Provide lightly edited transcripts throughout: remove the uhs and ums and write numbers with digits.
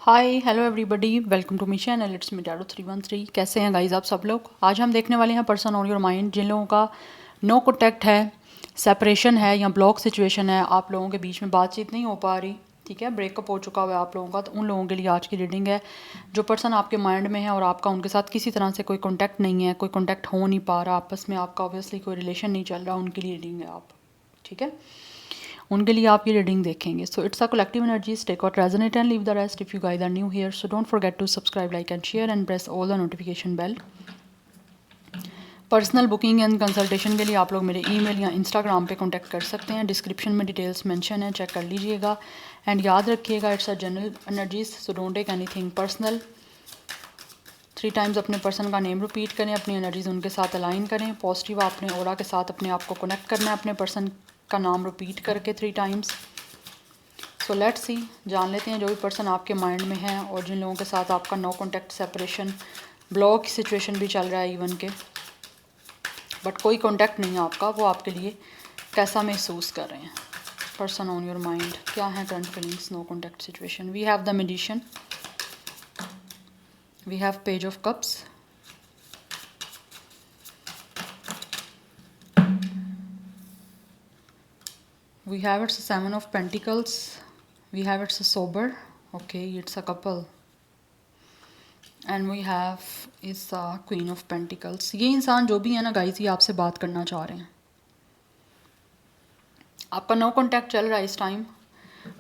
Hi hello everybody, welcome to me channel. It's me tarot 313। कैसे हैं guys आप सब लोग? आज हम देखने वाले हैं पर्सन ऑन योर माइंड। जिन लोगों का नो कॉन्टैक्ट है, सेपरेशन है या ब्लॉक सिचुएशन है, आप लोगों के बीच में बातचीत नहीं हो पा रही, ठीक है, ब्रेकअप हो चुका हुआ है आप लोगों का, तो उन लोगों के लिए आज की रीडिंग है। जो पर्सन आपके माइंड में है और आपका उनके साथ किसी तरह से कोई कॉन्टैक्ट नहीं है, कोई कॉन्टैक्ट हो नहीं पा रहा आपस में, आपका ऑब्वियसली कोई रिलेशन नहीं चल रहा, उनके लिए रीडिंग है आप, ठीक है, उनके लिए आप ये रीडिंग देखेंगे। So it's a collective energies, take out resonate and leave the rest. If you guys are new here, so don't forget to subscribe, like and share and press all the notification bell. Personal booking and consultation के लिए आप लोग मेरे email या Instagram पे contact कर सकते हैं। डिस्क्रिप्शन में डिटेल्स मेंशन है, चेक कर लीजिएगा। एंड याद रखिएगा, it's a general energies, so don't take anything personal. 3 times अपने पर्सन का नेम रिपीट करें, अपनी एनर्जीज उनके साथ अलाइन करें। पॉजिटिव अपने ऑरा के साथ अपने आप को कनेक्ट करना है, अपने पर्सन का नाम रिपीट करके 3 टाइम्स। सो लेट्स सी, जान लेते हैं जो भी पर्सन आपके माइंड में है और जिन लोगों के साथ आपका no contact, separation, block situation भी चल रहा है इवन के, बट कोई कॉन्टैक्ट नहीं है आपका, वो आपके लिए कैसा महसूस कर रहे हैं। पर्सन ऑन योर माइंड, क्या है current feelings, no contact situation. We have the magician, we have page of cups, we have it's a 7 of Pentacles, we have it's a sober, okay, it's a couple, and we have is a Queen of Pentacles। ये इंसान जो भी है ना guys, ये आपसे बात करना चाह रहे हैं। आपका नो कॉन्टैक्ट चल रहा है इस टाइम,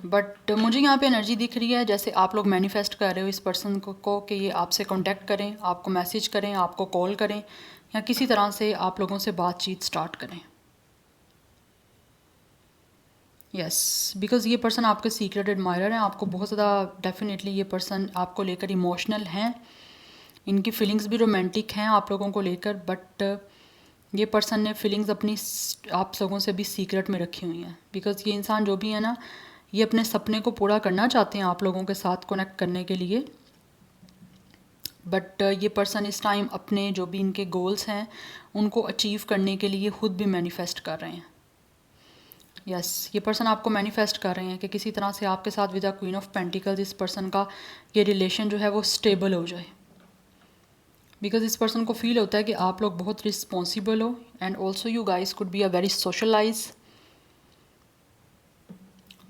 बट मुझे यहाँ पे एनर्जी दिख रही है जैसे आप लोग मैनिफेस्ट कर रहे हो इस पर्सन को कि ये आपसे कॉन्टैक्ट करें, आपको मैसेज करें, आपको कॉल करें या किसी तरह से आप लोगों से बातचीत स्टार्ट करें। यस, बिकॉज़ ये पर्सन आपके सीक्रेट एडमायरर हैं, आपको बहुत ज़्यादा, डेफिनेटली ये पर्सन आपको लेकर इमोशनल हैं, इनकी फीलिंग्स भी रोमांटिक हैं आप लोगों को लेकर, बट ये पर्सन ने फीलिंग्स अपनी आप लोगों से भी सीक्रेट में रखी हुई हैं। बिकॉज़ ये इंसान जो भी है ना, ये अपने सपने को पूरा करना चाहते हैं आप लोगों के साथ कनेक्ट करने के लिए, बट ये पर्सन इस टाइम अपने जो भी इनके गोल्स हैं उनको अचीव करने के लिए खुद भी मैनिफेस्ट कर रहे हैं। यस, ये पर्सन आपको मैनिफेस्ट कर रहे हैं कि किसी तरह से आपके साथ with the queen of pentacles इस पर्सन का ये रिलेशन जो है वो स्टेबल हो जाए। बिकॉज इस पर्सन को फील होता है कि आप लोग बहुत रिस्पॉन्सिबल हो, and also you guys could be a very socialize,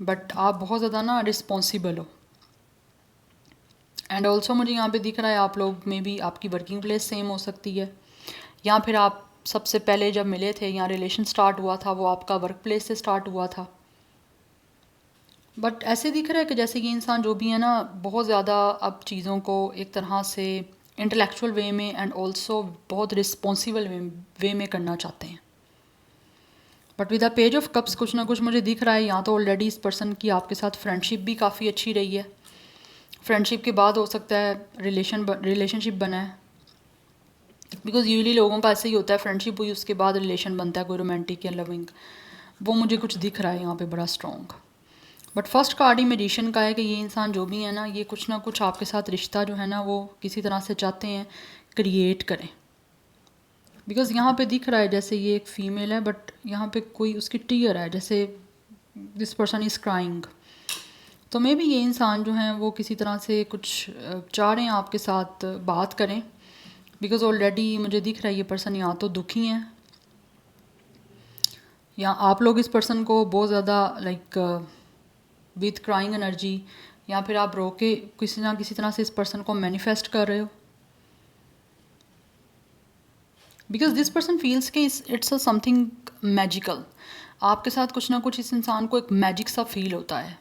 but आप बहुत ज़्यादा ना रिस्पॉन्सिबल हो। एंड ऑल्सो मुझे यहाँ पे दिख रहा है आप लोग में भी आपकी वर्किंग प्लेस सेम हो सकती है, या फिर आप सबसे पहले जब मिले थे या रिलेशन स्टार्ट हुआ था वो आपका वर्क प्लेस से स्टार्ट हुआ था। बट ऐसे दिख रहा है कि जैसे ये इंसान जो भी है ना, बहुत ज़्यादा अब चीज़ों को एक तरह से इंटेलेक्चुअल वे में एंड ऑल्सो बहुत रिस्पॉन्सिबल वे में करना चाहते हैं। But with the page of cups कुछ ना कुछ मुझे दिख रहा है, यहाँ तो ऑलरेडी इस पर्सन की आपके साथ फ्रेंडशिप भी काफ़ी अच्छी रही है, फ्रेंडशिप के बाद हो सकता है रिलेशनशिप बना है। बिकॉज यूजली लोगों का ऐसे ही होता है, फ्रेंडशिप हुई उसके बाद रिलेशन बनता है कोई रोमांटिक या लविंग, वो मुझे कुछ दिख रहा है यहाँ पे बड़ा strong. But first card he magician का है कि ये इंसान जो भी है ना, ये कुछ ना कुछ आपके साथ रिश्ता जो है ना वो किसी तरह से चाहते हैं क्रिएट करें। बिकॉज यहाँ पे दिख रहा है जैसे ये एक फ़ीमेल है, बट यहाँ पे कोई उसकी टीयर है, जैसे दिस पर्सन इज़ क्राइंग। तो मे बी ये इंसान जो है वो किसी तरह से कुछ चाह रहे हैं आपके साथ बात करें, बिकॉज ऑलरेडी मुझे दिख रहा है ये पर्सन या तो दुखी हैं या आप लोग इस पर्सन को बहुत ज़्यादा लाइक विथ क्राइंग एनर्जी, या फिर आप रो के किसी ना किसी तरह से इस पर्सन को मैनिफेस्ट कर रहे हो। बिकॉज दिस पर्सन फील्स कि इट्स अ समथिंग मैजिकल, आपके साथ कुछ ना कुछ इस इंसान को एक मैजिक सा फील होता है।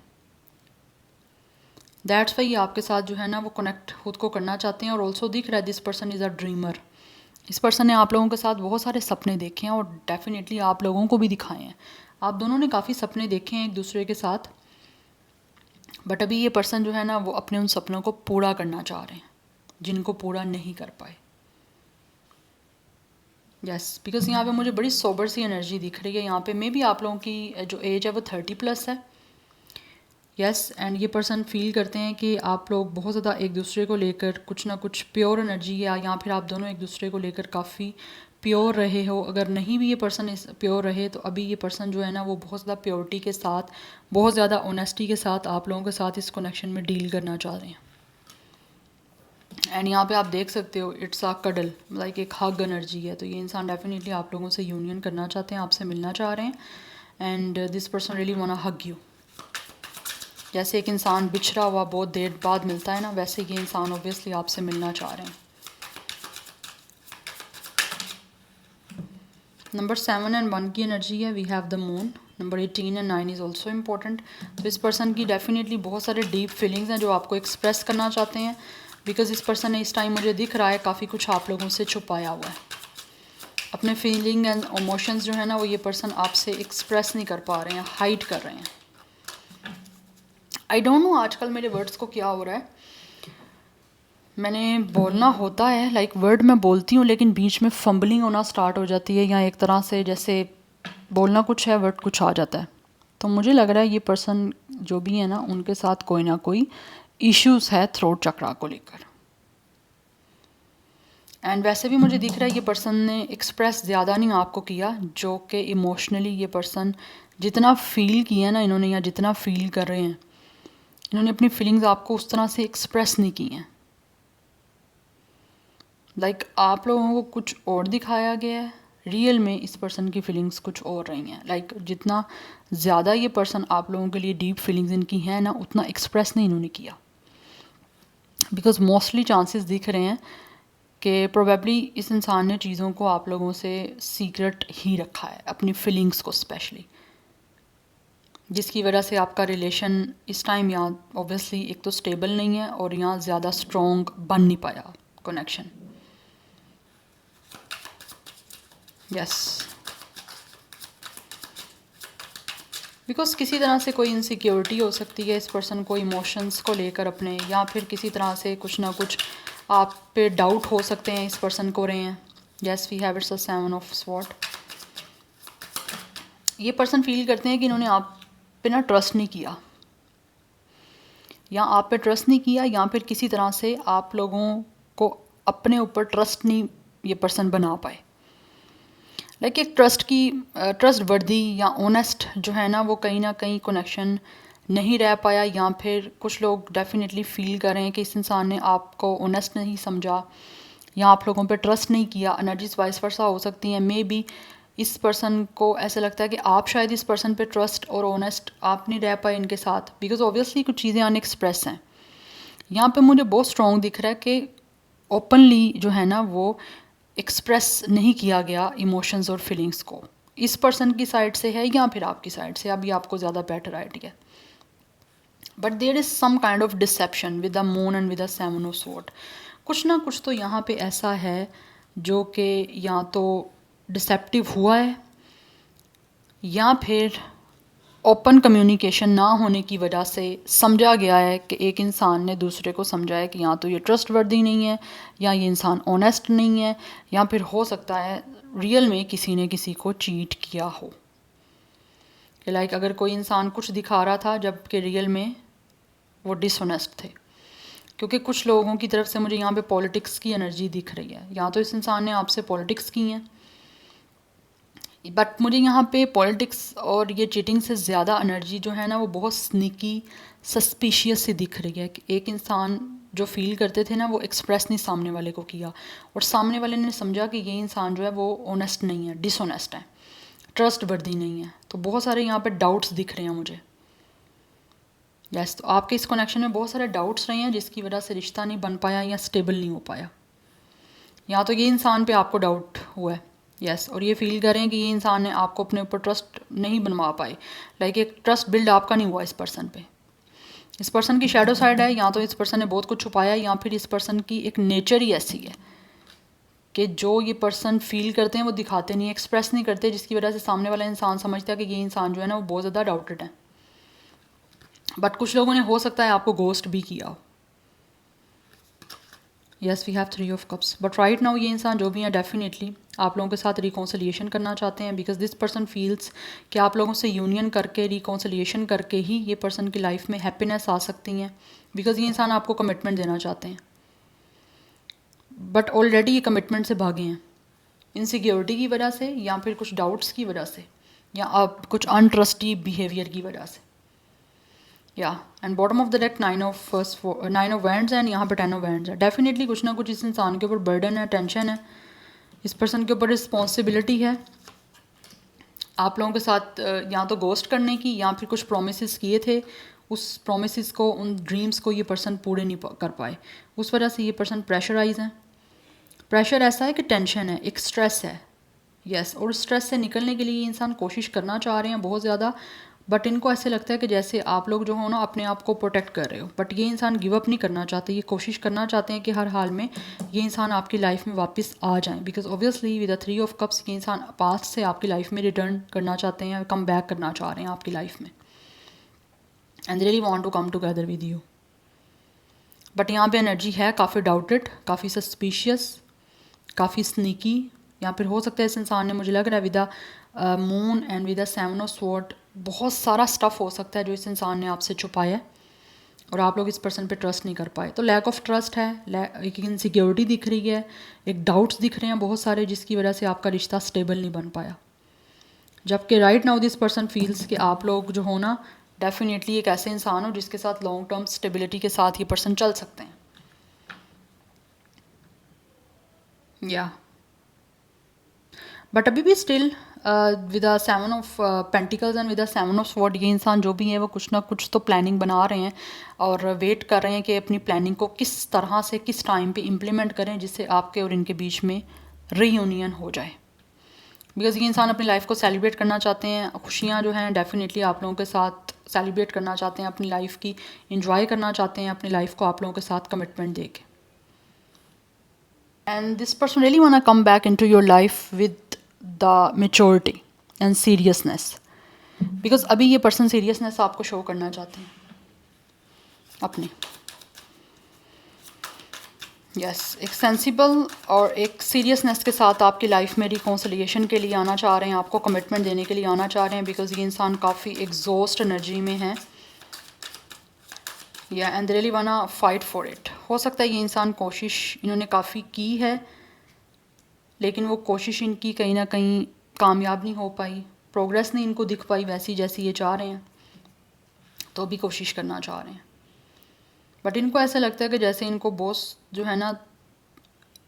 दैट्स वाई आपके साथ जो है ना वो कनेक्ट खुद को करना चाहते हैं। और ऑल्सो दिख रहा है this person is a dreamer, इस पर्सन ने आप लोगों के साथ बहुत सारे सपने देखे हैं और डेफिनेटली आप लोगों को भी दिखाए हैं। आप दोनों ने काफ़ी सपने देखे हैं एक दूसरे के साथ, बट अभी ये पर्सन जो है ना वो अपने उन सपनों को पूरा करना चाह रहे हैं जिनको पूरा नहीं कर पाए। यस, बिकॉज यहाँ पे मुझे बड़ी सोबर सी एनर्जी दिख रही है। यहाँ पे मे बी आप लोगों की जो एज है वो 30+ है। यस, एंड ये पर्सन फील करते हैं कि आप लोग बहुत ज़्यादा एक दूसरे को लेकर कुछ ना कुछ प्योर एनर्जी या फिर आप दोनों एक दूसरे को लेकर काफ़ी प्योर रहे हो। अगर नहीं भी ये पर्सन इस प्योर रहे तो अभी ये पर्सन जो है ना वो बहुत ज़्यादा प्योरिटी के साथ, बहुत ज़्यादा ऑनेस्टी के साथ आप लोगों के साथ इस कनेक्शन में डील करना चाह रहे हैं। एंड यहाँ पे आप देख सकते हो इट्स अ कडल, लाइक एक हग एनर्जी है। तो ये इंसान डेफिनेटली आप लोगों से यूनियन करना चाहते हैं, आपसे मिलना चाह रहे हैं। And this person really want to hug you. जैसे एक इंसान बिछड़ा हुआ बहुत देर बाद मिलता है ना, वैसे ये इंसान ऑब्वियसली आपसे मिलना चाह रहे हैं। नंबर 7 एंड 1 की एनर्जी है, we have the moon. Number 18 and 9 is also important. तो इस पर्सन की डेफिनेटली बहुत सारे डीप फीलिंग्स हैं जो आपको एक्सप्रेस करना चाहते हैं, बिकॉज इस पर्सन ने इस टाइम मुझे दिख रहा है काफ़ी कुछ आप लोगों से छुपाया हुआ है। अपने फीलिंग एंड इमोशंस जो है ना वो ये पर्सन आपसे एक्सप्रेस नहीं कर पा रहे हैं, हाइड कर रहे हैं। आई डोंट नो आजकल मेरे वर्ड्स को क्या हो रहा है। मैंने बोलना होता है, लाइक वर्ड मैं बोलती हूँ लेकिन बीच में फंबलिंग होना स्टार्ट हो जाती है, या एक तरह से जैसे बोलना कुछ है वर्ड कुछ आ जाता है। तो मुझे लग रहा है ये पर्सन जो भी है ना उनके साथ कोई ना कोई इश्यूज है थ्रोट चक्रा को लेकर। एंड वैसे भी मुझे दिख रहा है ये पर्सन ने एक्सप्रेस ज़्यादा नहीं आपको किया, जो कि इमोशनली ये पर्सन जितना फील किया ना इन्होंने, या जितना फील कर रहे हैं इन्होंने, अपनी फीलिंग्स आपको उस तरह से एक्सप्रेस नहीं की हैं। लाइक आप लोगों को कुछ और दिखाया गया है, रियल में इस पर्सन की फीलिंग्स कुछ और रही हैं। लाइक जितना ज़्यादा ये पर्सन आप लोगों के लिए डीप फीलिंग्स इनकी हैं ना, उतना एक्सप्रेस नहीं इन्होंने किया, बिकॉज मोस्टली चांसेस दिख रहे हैं कि प्रोबेबली इस इंसान ने चीज़ों को आप लोगों से सीक्रेट ही रखा है, अपनी फीलिंग्स को स्पेशली, जिसकी वजह से आपका रिलेशन इस टाइम यहाँ ऑब्वियसली एक तो स्टेबल नहीं है और यहाँ ज़्यादा स्ट्रॉन्ग बन नहीं पाया कनेक्शन। यस, बिकॉज किसी तरह से कोई इनसिक्योरिटी हो सकती है इस पर्सन को इमोशंस को लेकर अपने, या फिर किसी तरह से कुछ ना कुछ आप पे डाउट हो सकते हैं इस पर्सन को रहे हैं। Yes, we have it's a 7 of sword. ये पर्सन फील करते हैं कि इन्होंने आप पे ना ट्रस्ट नहीं किया, या आप पे ट्रस्ट नहीं किया, या फिर किसी तरह से आप लोगों को अपने ऊपर ट्रस्ट नहीं ये पर्सन बना पाए। लाइक एक ट्रस्ट वर्दी या ऑनेस्ट जो है ना वो कहीं ना कहीं कनेक्शन नहीं रह पाया, या फिर कुछ लोग डेफिनेटली फील कर रहे हैं कि इस इंसान ने आपको ऑनेस्ट नहीं समझा या आप लोगों पे ट्रस्ट नहीं किया। एनर्जीज वाइस वर्सा हो सकती हैं। मे बी इस पर्सन को ऐसा लगता है कि आप शायद इस पर्सन पे ट्रस्ट और ऑनेस्ट आप नहीं रह पाए इनके साथ, बिकॉज ऑब्वियसली कुछ चीज़ें अनएक्सप्रेस हैं। यहाँ पे मुझे बहुत स्ट्रॉन्ग दिख रहा है कि ओपनली जो है ना वो एक्सप्रेस नहीं किया गया इमोशंस और फीलिंग्स को, इस पर्सन की साइड से है या फिर आपकी साइड से, अभी आपको ज़्यादा better idea. But there is some kind of deception with the moon and with the 7 of sword. कुछ ना कुछ तो यहाँ पे ऐसा है जो कि या तो डिसेप्टिव हुआ है, या फिर ओपन कम्युनिकेशन ना होने की वजह से समझा गया है कि एक इंसान ने दूसरे को समझा है कि या तो ये ट्रस्टवर्दी नहीं है, या ये इंसान ऑनेस्ट नहीं है, या फिर हो सकता है रियल में किसी ने किसी को चीट किया हो। कि लाइक अगर कोई इंसान कुछ दिखा रहा था जबकि रियल में वो डिसऑनेस्ट थे। क्योंकि कुछ लोगों की तरफ से मुझे यहाँ पे पॉलिटिक्स की एनर्जी दिख रही है, या तो इस इंसान ने आपसे पॉलिटिक्स की हैं, बट मुझे यहाँ पे पॉलिटिक्स और ये चीटिंग से ज़्यादा एनर्जी जो है ना वो बहुत स्नीकी सस्पिशियस सी दिख रही है। कि एक इंसान जो फील करते थे ना वो एक्सप्रेस नहीं सामने वाले को किया, और सामने वाले ने समझा कि ये इंसान जो है वो ऑनेस्ट नहीं है, डिसऑनेस्ट है, ट्रस्ट वर्दी नहीं है। तो बहुत सारे यहाँ पे डाउट्स दिख रहे हैं मुझे। यस, तो आपके इस कनेक्शन में बहुत सारे डाउट्स रहे हैं जिसकी वजह से रिश्ता नहीं बन पाया या स्टेबल नहीं हो पाया, या तो ये इंसान पे आपको डाउट हुआ है। यस, और ये फील करें कि ये इंसान ने आपको अपने ऊपर ट्रस्ट नहीं बनवा पाए, लाइक एक ट्रस्ट बिल्ड आपका नहीं हुआ इस पर्सन पे। इस पर्सन की शैडो साइड है, या तो इस पर्सन ने बहुत कुछ छुपाया, या फिर इस पर्सन की एक नेचर ही ऐसी है कि जो ये पर्सन फील करते हैं वो दिखाते नहीं, एक्सप्रेस नहीं करते, जिसकी वजह से सामने वाला इंसान समझता है कि ये इंसान जो है ना वो बहुत ज़्यादा डाउटेड है। बट कुछ लोगों ने हो सकता है आपको गोस्ट भी किया हो। Yes, we have 3 of cups. But right now ये इंसान जो भी है डेफिनेटली आप लोगों के साथ रिकॉन्सिलिएशन करना चाहते हैं, बिकॉज दिस पर्सन फील्स कि आप लोगों से यूनियन करके रिकॉन्सिलिएशन करके ही ये पर्सन की लाइफ में हैप्पीनेस आ सकती हैं, बिकॉज ये इंसान आपको कमिटमेंट देना चाहते हैं। बट ऑलरेडी ये कमिटमेंट से भागे हैं इनसिक्योरिटी की वजह से, या फिर कुछ डाउट्स की वजह से, या आप कुछ अनट्रस्टी बिहेवियर की वजह से। या and bottom of the deck 9 of wands and यहाँ पे 10 ऑफ वैंड्स है। डेफिनेटली कुछ ना कुछ इस इंसान के ऊपर बर्डन है, टेंशन है, इस पर्सन के ऊपर रिस्पॉन्सिबिलिटी है आप लोगों के साथ या तो गोस्ट करने की, या फिर कुछ प्रोमिस किए थे, उस प्रोमिस को, उन ड्रीम्स को ये पर्सन पूरे नहीं कर पाए, उस वजह से ये पर्सन प्रेशराइज हैं। प्रेशर ऐसा है कि टेंशन है, एक स्ट्रेस है, यस। और स्ट्रेस से निकलने के लिए ये इंसान कोशिश करना चाह रहे हैं बहुत ज़्यादा, बट इनको ऐसे लगता है कि जैसे आप लोग जो हो ना अपने आप को प्रोटेक्ट कर रहे हो, बट ये इंसान गिव अप नहीं करना चाहते, ये कोशिश करना चाहते हैं कि हर हाल में ये इंसान आपकी लाइफ में वापस आ जाएं, because obviously with the 3 of cups ये इंसान पास्ट से आपकी लाइफ में रिटर्न करना चाहते हैं, कम बैक करना चाह रहे हैं आपकी लाइफ में, and really want to come together with you. But यहाँ पे एनर्जी है काफ़ी डाउटेड, काफ़ी सस्पिशियस, काफ़ी स्नीकी, या फिर हो सकता है इस इंसान ने, मुझे लग रहा है with the moon and with the 7 of sword, बहुत सारा स्टफ़ हो सकता है जो इस इंसान ने आपसे छुपाया है और आप लोग इस पर्सन पे ट्रस्ट नहीं कर पाए। तो लैक ऑफ ट्रस्ट है, एक इनसिक्योरिटी दिख रही है, एक डाउट्स दिख रहे हैं बहुत सारे, जिसकी वजह से आपका रिश्ता स्टेबल नहीं बन पाया। जबकि right now this person feels कि आप लोग जो हो ना डेफिनेटली एक ऐसे इंसान हो जिसके साथ लॉन्ग टर्म स्टेबिलिटी के साथ ये पर्सन चल सकते हैं, या बट अभी भी still with 7 of pentacles and with 7 of sword ये इंसान जो भी है वो कुछ ना कुछ तो प्लानिंग बना रहे हैं और वेट कर रहे हैं कि अपनी प्लानिंग को किस तरह से किस टाइम पे इम्प्लीमेंट करें जिससे आपके और इनके बीच में रीयूनियन हो जाए। बिकॉज ये इंसान अपनी लाइफ को सेलिब्रेट करना चाहते हैं, खुशियाँ जो हैं डेफिनेटली आप लोगों के साथ सेलिब्रेट करना चाहते हैं, अपनी लाइफ की इंजॉय करना चाहते हैं, अपनी लाइफ को आप लोगों के साथ कमिटमेंट दे के। And this person really want to come back into your life with the maturity and seriousness, because अभी ये पर्सन सीरियसनेस आपको शो करना चाहते हैं अपने, यस एक सेंसिबल और एक सीरियसनेस के साथ आपकी लाइफ में रिकॉन्सिलिएशन के लिए आना चाह रहे हैं, आपको कमिटमेंट देने के लिए आना चाह रहे हैं, बिकॉज ये इंसान काफ़ी एग्जॉस्ट एनर्जी में है, या एंड रियली वाना फाइट फॉर इट। हो सकता है ये इंसान कोशिश इन्होंने काफ़ी की है लेकिन वो कोशिश इनकी कहीं ना कहीं कामयाब नहीं हो पाई, प्रोग्रेस नहीं इनको दिख पाई वैसी जैसी ये चाह रहे हैं, तो भी कोशिश करना चाह रहे हैं। बट इनको ऐसा लगता है कि जैसे इनको बहुत जो है ना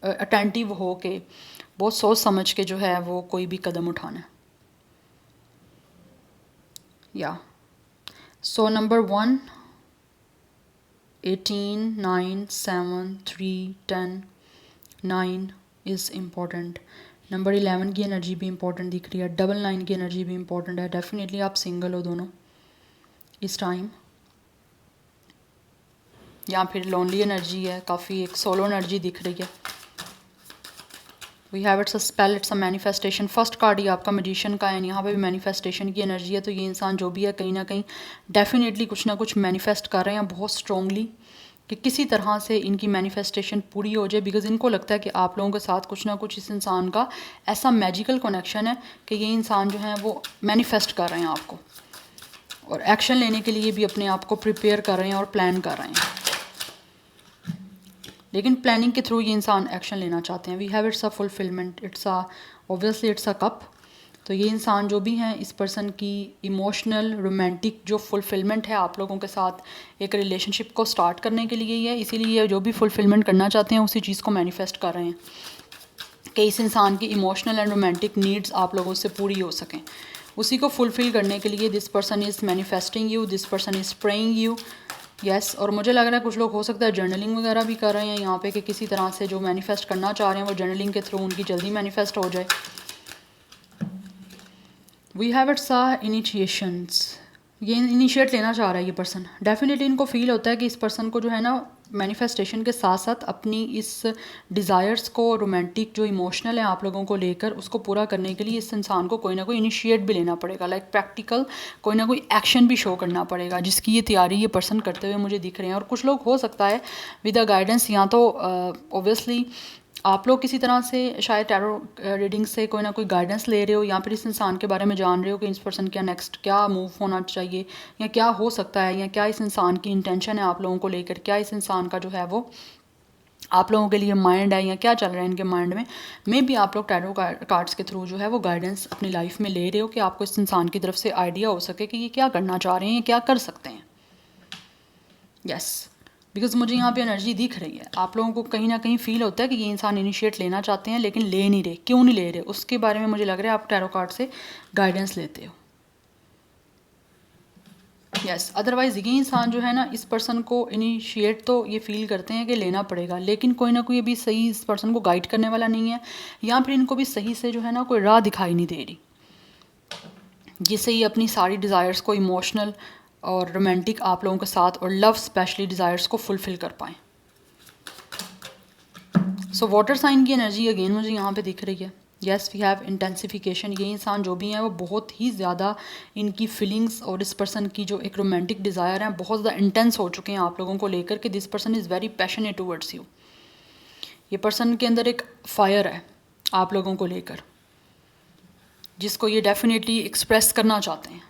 अटेंटिव हो के बहुत सोच समझ के जो है वो कोई भी कदम उठाना है, या so number 1 18 9 7 3 10 9 is important. Number 11 की एनर्जी भी इम्पॉर्टेंट दिख रही है, 99 की एनर्जी भी इम्पॉर्टेंट है। डेफिनेटली आप सिंगल हो दोनों इस टाइम, या फिर लोनली एनर्जी है, काफ़ी एक सोलो एनर्जी दिख रही है। We have it's a spell, it's a manifestation. First card ही आपका मैजिशियन का है, यहाँ पे भी मैनिफेस्टेशन की एनर्जी है। तो ये इंसान जो भी है कहीं ना कहीं डेफिनेटली कुछ ना कुछ मैनिफेस्ट कर रहे हैं बहुत स्ट्रॉन्गली कि किसी तरह से इनकी मैनिफेस्टेशन पूरी हो जाए, बिकॉज इनको लगता है कि आप लोगों के साथ कुछ ना कुछ इस इंसान का ऐसा मैजिकल कनेक्शन है कि ये इंसान जो है वो मैनिफेस्ट कर रहे हैं आपको, और एक्शन लेने के लिए भी अपने आप को प्रिपेयर कर रहे हैं और प्लान कर रहे हैं, लेकिन प्लानिंग के थ्रू ये इंसान एक्शन लेना चाहते हैं। We have it's a fulfilment, it's a obviously it's a cup. तो ये इंसान जो भी हैं इस पर्सन की इमोशनल रोमांटिक जो फुलफिलमेंट है आप लोगों के साथ एक रिलेशनशिप को स्टार्ट करने के लिए ही है, इसीलिए जो भी फुलफिलमेंट करना चाहते हैं उसी चीज़ को मैनिफेस्ट कर रहे हैं कि इस इंसान की इमोशनल एंड रोमांटिक नीड्स आप लोगों से पूरी हो सकें। उसी को फुलफ़िल करने के लिए this person is manifesting you, this person is praying you, yes. और मुझे लग रहा है कुछ लोग हो सकता है जर्नलिंग वगैरह भी कर रहे हैं यहाँ पे कि किसी तरह से जो मैनिफेस्ट करना चाह रहे हैं वो जर्नलिंग के थ्रू उनकी जल्दी मैनिफेस्ट हो जाए। वी हैव इट्स इनिशिएशंस, ये इनिशिएट लेना चाह रहा है ये पर्सन। डेफिनेटली इनको फील होता है कि इस पर्सन को जो है ना मैनिफेस्टेशन के साथ साथ अपनी इस डिज़ायर्स को रोमांटिक जो इमोशनल है आप लोगों को लेकर उसको पूरा करने के लिए इस इंसान को कोई ना कोई इनिशिएट भी लेना पड़ेगा, लाइक प्रैक्टिकल कोई ना कोई एक्शन भी शो करना पड़ेगा, जिसकी ये तैयारी ये पर्सन करते हुए मुझे दिख रहे हैं। और कुछ लोग हो सकता है विद अ गाइडेंस, या तो ऑब्वियसली आप लोग किसी तरह से शायद टैरो रीडिंग से कोई ना कोई गाइडेंस ले रहे हो, या फिर इस इंसान के बारे में जान रहे हो कि इस पर्सन का नेक्स्ट क्या मूव होना चाहिए या क्या हो सकता है, या क्या इस इंसान की इंटेंशन है आप लोगों को लेकर, क्या इस इंसान का जो है वो आप लोगों के लिए माइंड है या क्या चल रहा है इनके माइंड में। मे भी आप लोग टैरो कार्ड्स के थ्रू जो है वो गाइडेंस अपनी लाइफ में ले रहे हो कि आपको इस इंसान की तरफ से आइडिया हो सके कि ये क्या करना चाह रहे हैं, क्या कर सकते हैं। यस, बिकॉज मुझे यहाँ पे एनर्जी दिख रही है, आप लोगों को कहीं ना कहीं फील होता है कि ये इंसान इनिशिएट लेना चाहते हैं लेकिन ले नहीं रहे, क्यों नहीं ले रहे, उसके बारे में मुझे लग रहा है आप टैरो कार्ड से गाइडेंस लेते हो। यस, अदरवाइज़ ये इंसान जो है ना, इस पर्सन को इनिशिएट तो ये फील करते हैं कि लेना पड़ेगा, लेकिन कोई ना कोई अभी सही इस पर्सन को गाइड करने वाला नहीं है, या फिर इनको भी सही से जो है ना कोई राह दिखाई नहीं दे रही जिससे ये अपनी सारी डिज़ायर्स को इमोशनल और रोमांटिक आप लोगों के साथ और लव स्पेशली डिज़ायर्स को फुलफ़िल कर पाएँ। सो वाटर साइन की एनर्जी अगेन मुझे यहाँ पे दिख रही है। येस, वी हैव इंटेंसिफिकेशन, ये इंसान जो भी हैं वो बहुत ही ज़्यादा इनकी फीलिंग्स और इस पर्सन की जो एक रोमांटिक डिज़ायर है बहुत ज़्यादा इंटेंस हो चुके हैं आप लोगों को लेकर कि this person is very passionate towards you. ये पर्सन के अंदर एक फायर है आप लोगों को लेकर जिसको ये डेफिनेटली एक्सप्रेस करना चाहते हैं।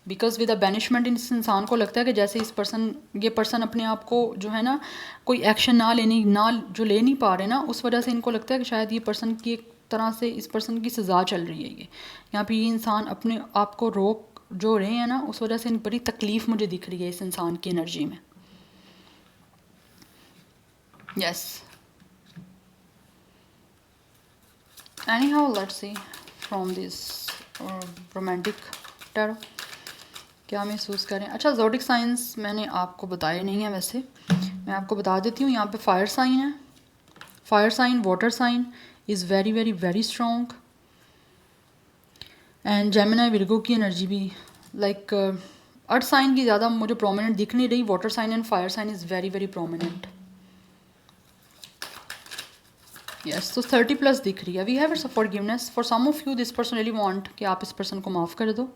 बिकॉज विद अ बैनिशमेंट इस इंसान को लगता है कि जैसे ये पर्सन अपने आप को जो है ना कोई एक्शन ना जो ले नहीं पा रहे ना, उस वजह से इनको लगता है कि शायद ये पर्सन की एक तरह से इस पर्सन की सज़ा चल रही है। ये यहाँ पे ये इंसान अपने आप को रोक जो रहे हैं ना, उस वजह से इन बड़ी तकलीफ़ मुझे दिख रही है इस इंसान की एनर्जी में। Yes, any how let's see from this romantic tarot क्या महसूस करें। अच्छा, ज़ोडिक साइंस मैंने आपको बताए नहीं है, वैसे मैं आपको बता देती हूँ। यहाँ पे फायर साइन है, fire sign, water sign is very very very strong, and Gemini Virgo की एनर्जी भी लाइक अर्थ साइन की ज़्यादा मुझे प्रोमिनेंट दिख नहीं रही, water sign and fire sign is very very prominent. Yes, तो 30+ दिख रही है। We have forgiveness for some of you, this person really want कि आप इस पर्सन को माफ़ कर दो,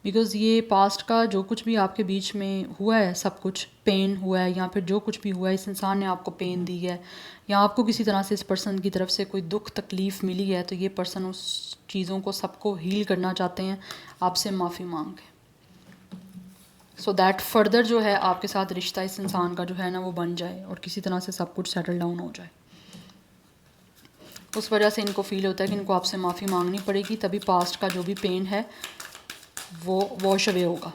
बिकॉज़ ये पास्ट का जो कुछ भी आपके बीच में हुआ है, सब कुछ पेन हुआ है या फिर जो कुछ भी हुआ है, इस इंसान ने आपको पेन दी है या आपको किसी तरह से इस पर्सन की तरफ से कोई दुख तकलीफ़ मिली है, तो ये पर्सन उस चीज़ों को सबको हील करना चाहते हैं आपसे माफ़ी मांग के, सो दैट फर्दर जो है आपके साथ रिश्ता इस इंसान का जो है ना वो बन जाए और किसी तरह से सब कुछ सेटल डाउन हो जाए। उस वजह से इनको फील होता है कि इनको आपसे माफ़ी मांगनी पड़ेगी, तभी पास्ट का जो भी पेन है वो वॉश अवे होगा।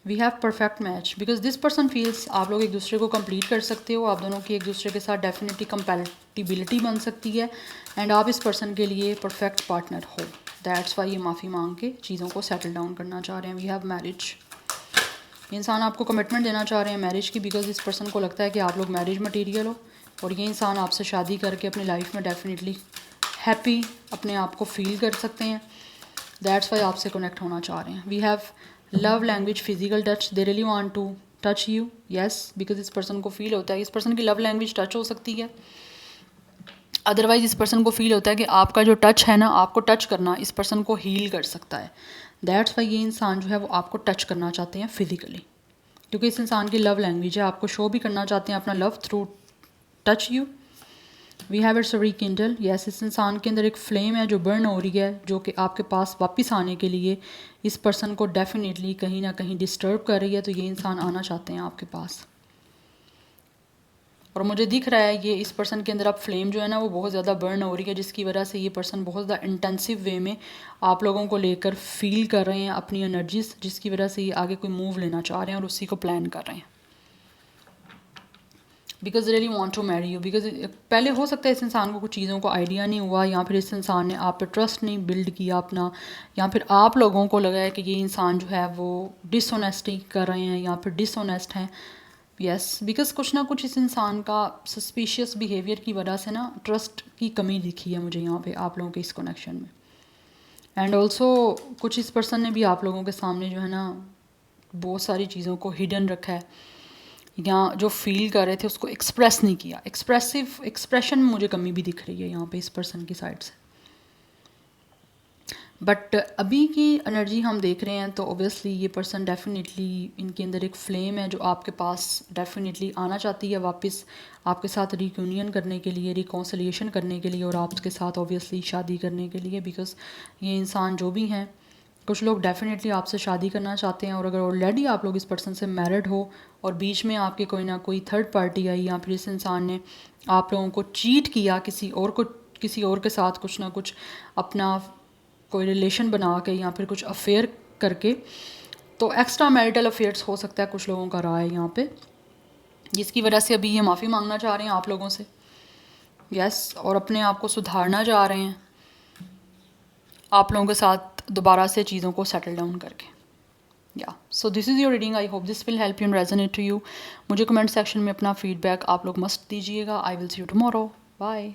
We have perfect match because this person feels आप लोग एक दूसरे को कंप्लीट कर सकते हो, आप दोनों की एक दूसरे के साथ डेफिनेटली कंपैटिबिलिटी बन सकती है एंड आप इस पर्सन के लिए परफेक्ट पार्टनर हो। दैट्स वाई ये माफ़ी मांग के चीज़ों को सेटल डाउन करना चाह रहे हैं। वी हैव मैरिज, इंसान आपको कमिटमेंट देना चाह रहे हैं मैरिज की, बिकॉज इस पर्सन को लगता है कि आप लोग मैरिज मटीरियल हो और ये इंसान आपसे शादी करके अपनी लाइफ में डेफिनेटली हैप्पी अपने आप को फील कर सकते हैं। दैट्स वाई आपसे कनेक्ट होना चाह रहे हैं। We have love language, physical touch, they really want to touch you. Yes, because इस पर्सन को फील होता है, इस पर्सन की लव लैंग्वेज टच हो सकती है, अदरवाइज इस पर्सन को फील होता है कि आपका जो टच है ना, आपको टच करना इस पर्सन को हील कर सकता है। दैट्स वाई ये इंसान जो है वो आपको टच करना चाहते हैं फिजिकली, क्योंकि इस इंसान की लव लैंग्वेज है, आपको शो भी करना चाहते हैं अपना love through touch you. We have it's rekindle, yes, इस इंसान के अंदर एक फ्लेम है जो बर्न हो रही है, जो कि आपके पास वापस आने के लिए इस पर्सन को डेफिनेटली कहीं ना कहीं डिस्टर्ब कर रही है, तो ये इंसान आना चाहते हैं आपके पास। और मुझे दिख रहा है ये इस पर्सन के अंदर अब फ्लेम जो है ना वो बहुत ज़्यादा बर्न हो रही है, जिसकी वजह से ये पर्सन बहुत ज़्यादा इंटेंसिव वे में आप लोगों को लेकर फील कर रहे हैं अपनी एनर्जीज, जिसकी वजह से ये आगे कोई मूव लेना चाह रहे हैं और उसी को प्लान कर रहे हैं। Because really want to marry you, because पहले हो सकता है इस इंसान को कुछ चीज़ों को आइडिया नहीं हुआ, या फिर इस इंसान ने आप पे ट्रस्ट नहीं बिल्ड किया अपना, या फिर आप लोगों को लगा है कि ये इंसान जो है वो डिसऑनेस्टी कर रहे हैं या फिर डिसऑनेस्ट हैं। यस, बिकॉज कुछ ना कुछ इस इंसान का सस्पिशियस बिहेवियर की वजह से ना ट्रस्ट की कमी दिखी है मुझे यहाँ पे आप लोगों के इस कनेक्शन में। एंड ऑल्सो कुछ इस पर्सन ने भी आप लोगों के सामने जो है ना बहुत सारी चीज़ों को हिडन रखा है, या जो फील कर रहे थे उसको एक्सप्रेस नहीं किया। एक्सप्रेशन में मुझे कमी भी दिख रही है यहाँ पे इस पर्सन की साइड से। बट अभी की एनर्जी हम देख रहे हैं तो ऑब्वियसली ये पर्सन डेफिनेटली इनके अंदर एक फ्लेम है जो आपके पास डेफिनेटली आना चाहती है वापस आपके साथ रियूनियन करने के लिए, रिकॉन्सिलिएशन करने के लिए और आपके साथ ऑब्वियसली शादी करने के लिए। बिकॉज ये इंसान जो भी हैं, कुछ लोग डेफिनेटली आपसे शादी करना चाहते हैं, और अगर ऑलरेडी आप लोग इस पर्सन से मैरिड हो और बीच में आपके कोई ना कोई थर्ड पार्टी आई या फिर इस इंसान ने आप लोगों को चीट किया किसी और के साथ कुछ ना कुछ अपना कोई रिलेशन बना के या फिर कुछ अफेयर करके, तो एक्स्ट्रा मैरिटल अफेयर्स हो सकता है कुछ लोगों का रहा है यहाँ पे, जिसकी वजह से अभी ये माफ़ी मांगना चाह रहे हैं आप लोगों से। यस, और अपने आप को सुधारना चाह रहे हैं आप लोगों के साथ दोबारा से चीज़ों को सेटल डाउन करके। या so this is your reading, I hope this will help you and resonate to you. मुझे कमेंट सेक्शन में अपना फीडबैक आप लोग मस्ट दीजिएगा। I will see you tomorrow, bye.